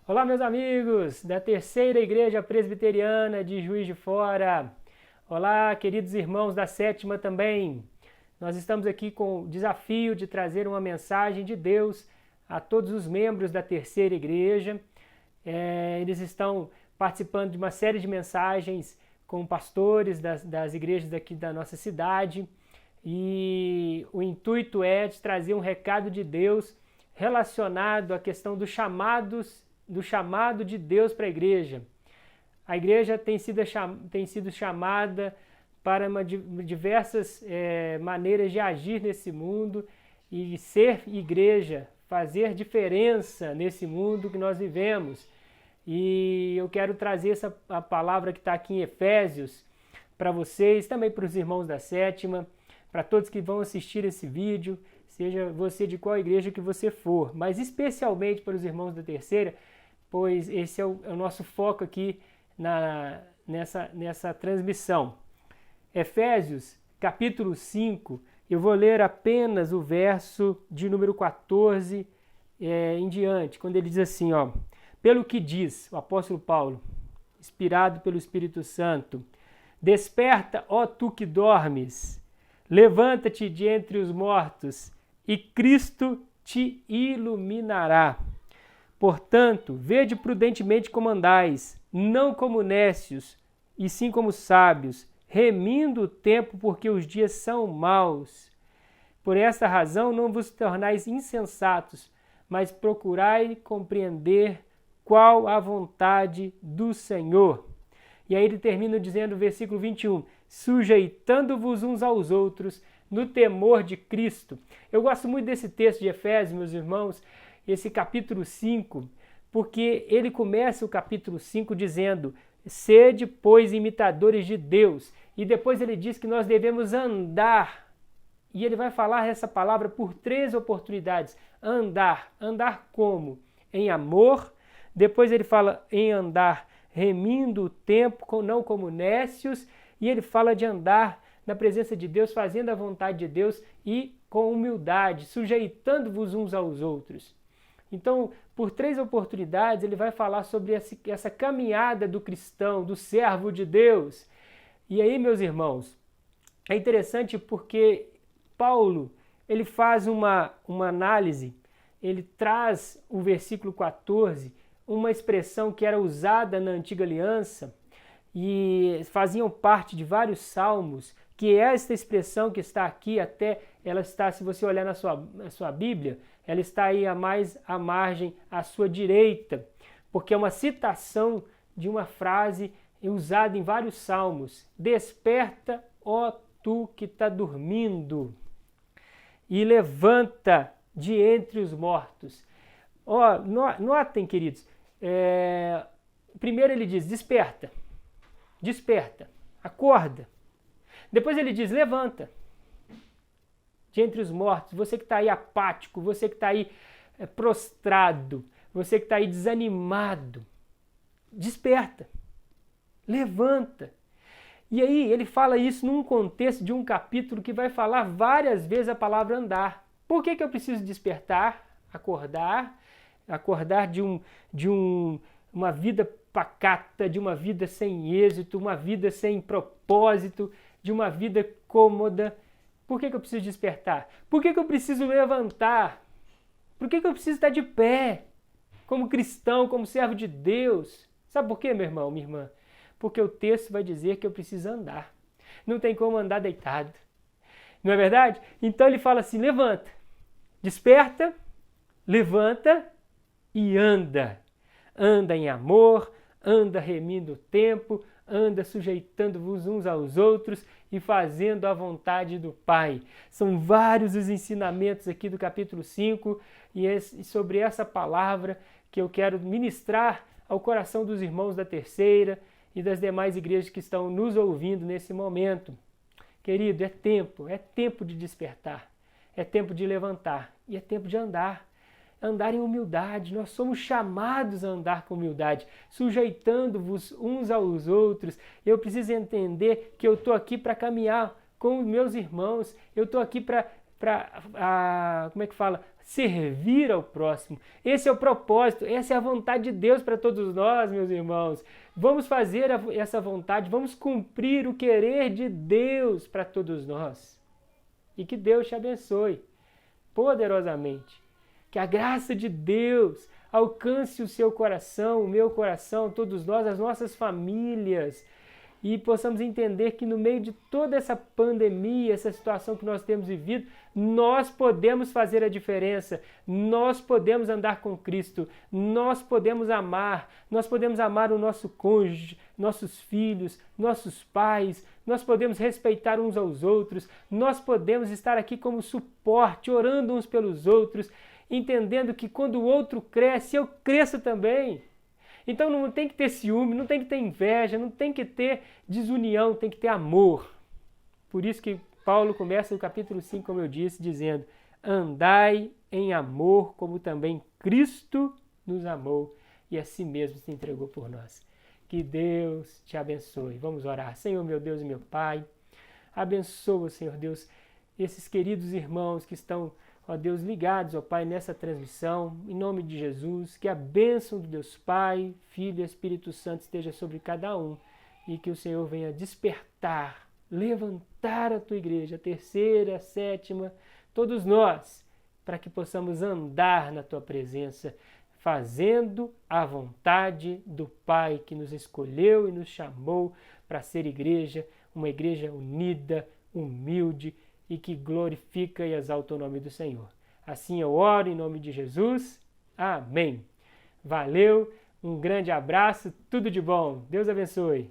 Olá, meus amigos da Terceira Igreja Presbiteriana de Juiz de Fora. Olá, queridos irmãos da Sétima também. Nós estamos aqui com o desafio de trazer uma mensagem de Deus a todos os membros da Terceira Igreja. Eles estão participando de uma série de mensagens com pastores das igrejas aqui da nossa cidade. E o intuito é de trazer um recado de Deus relacionado à questão do chamado de Deus para a igreja. A igreja tem sido chamada para diversas maneiras de agir nesse mundo e ser igreja, fazer diferença nesse mundo que nós vivemos. E eu quero trazer a palavra que está aqui em Efésios para vocês, também para os irmãos da Sétima, para todos que vão assistir esse vídeo, seja você de qual igreja que você for, mas especialmente para os irmãos da Terceira, pois esse é o nosso foco aqui nessa transmissão. Efésios, capítulo 5, eu vou ler apenas o verso de número 14 em diante, quando ele diz assim, pelo que diz o apóstolo Paulo, inspirado pelo Espírito Santo, desperta, ó tu que dormes, levanta-te de entre os mortos e Cristo te iluminará. Portanto, vede prudentemente como andais, não como nécios, e sim como sábios, remindo o tempo, porque os dias são maus. Por essa razão não vos tornais insensatos, mas procurai compreender qual a vontade do Senhor. E aí ele termina dizendo no versículo 21, sujeitando-vos uns aos outros no temor de Cristo. Eu gosto muito desse texto de Efésios, meus irmãos, esse capítulo 5, porque ele começa o capítulo 5 dizendo, sede, pois, imitadores de Deus. E depois ele diz que nós devemos andar. E ele vai falar essa palavra por 3 oportunidades. Andar. Andar como? Em amor. Depois ele fala em andar remindo o tempo, não como nécios. E ele fala de andar na presença de Deus, fazendo a vontade de Deus e com humildade, sujeitando-vos uns aos outros. Então, por 3 oportunidades, ele vai falar sobre essa caminhada do cristão, do servo de Deus. E aí, meus irmãos, é interessante porque Paulo, ele faz uma análise, ele traz o versículo 14, uma expressão que era usada na Antiga Aliança e faziam parte de vários salmos, que é esta expressão que está aqui, até ela está, se você olhar na sua Bíblia, ela está aí mais à margem, à sua direita, porque é uma citação de uma frase usada em vários salmos. Desperta, ó tu que está dormindo, e levanta de entre os mortos. Notem, queridos, primeiro ele diz, desperta, acorda. Depois ele diz, levanta de entre os mortos, você que está aí apático, você que está aí prostrado, você que está aí desanimado, desperta, levanta. E aí ele fala isso num contexto de um capítulo que vai falar várias vezes a palavra andar. Por que eu preciso despertar, acordar de uma vida pacata, de uma vida sem êxito, uma vida sem propósito, de uma vida cômoda? Por que eu preciso despertar? Por que eu preciso levantar? Por que eu preciso estar de pé? Como cristão, como servo de Deus? Sabe por quê, meu irmão, minha irmã? Porque o texto vai dizer que eu preciso andar. Não tem como andar deitado. Não é verdade? Então ele fala assim, levanta, desperta, levanta e anda. Anda em amor, anda remindo o tempo, anda sujeitando-vos uns aos outros e fazendo a vontade do Pai. São vários os ensinamentos aqui do capítulo 5 e sobre essa palavra que eu quero ministrar ao coração dos irmãos da Terceira e das demais igrejas que estão nos ouvindo nesse momento. Querido, é tempo de despertar, é tempo de levantar e é tempo de andar. Andar em humildade, nós somos chamados a andar com humildade, sujeitando-vos uns aos outros. Eu preciso entender que eu estou aqui para caminhar com os meus irmãos, eu estou aqui para como é que fala? Servir ao próximo. Esse é o propósito, essa é a vontade de Deus para todos nós, meus irmãos. Vamos fazer essa vontade, vamos cumprir o querer de Deus para todos nós. E que Deus te abençoe poderosamente. Que a graça de Deus alcance o seu coração, o meu coração, todos nós, as nossas famílias, e possamos entender que no meio de toda essa pandemia, essa situação que nós temos vivido, nós podemos fazer a diferença, nós podemos andar com Cristo, nós podemos amar o nosso cônjuge, nossos filhos, nossos pais, nós podemos respeitar uns aos outros, nós podemos estar aqui como suporte, orando uns pelos outros, entendendo que quando o outro cresce, eu cresço também. Então não tem que ter ciúme, não tem que ter inveja, não tem que ter desunião, tem que ter amor. Por isso que Paulo começa no capítulo 5, como eu disse, dizendo: andai em amor, como também Cristo nos amou e a si mesmo se entregou por nós. Que Deus te abençoe. Vamos orar. Senhor, meu Deus e meu Pai, abençoa, Senhor Deus, esses queridos irmãos que estão, ó Deus, ligados, ó Pai, nessa transmissão, em nome de Jesus, que a bênção de Deus Pai, Filho e Espírito Santo esteja sobre cada um e que o Senhor venha despertar, levantar a tua igreja, a terceira, a sétima, todos nós, para que possamos andar na tua presença, fazendo a vontade do Pai que nos escolheu e nos chamou para ser igreja, uma igreja unida, humilde, e que glorifica e exalta o nome do Senhor. Assim eu oro em nome de Jesus. Amém. Valeu, um grande abraço, tudo de bom. Deus abençoe.